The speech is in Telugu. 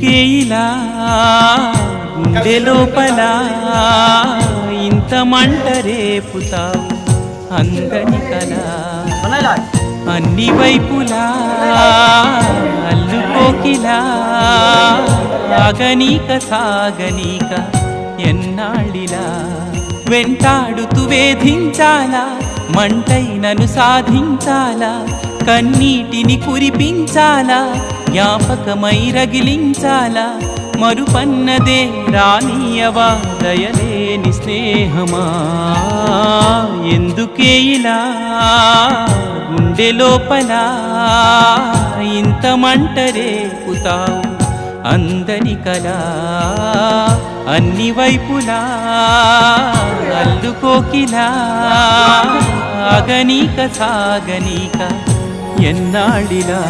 ఎందుకే ఇలా గుండె లోపల ఇంత మంట రేపుతావు అందని కలా అన్ని వైపులా అల్లుకోకిలా ఆగనీక సాగనీక ఎన్నాళ్ళిలా వెంటాడుతూ వేధించాలా మంటైనను సాధించాలా కన్నీటిని కురిపించాలా జ్ఞాపకమై రగిలించాలా మరుపన్నదే రానీయవా దయలేని స్నేహమా ఎందుకే ఇలా గుండె లోపల ఇంత మంట రేపుతావు అందని కలా అన్ని వైపులా అల్లుకోకిలా ఆగనీక సాగనీక ఎన్నాళ్ళిలా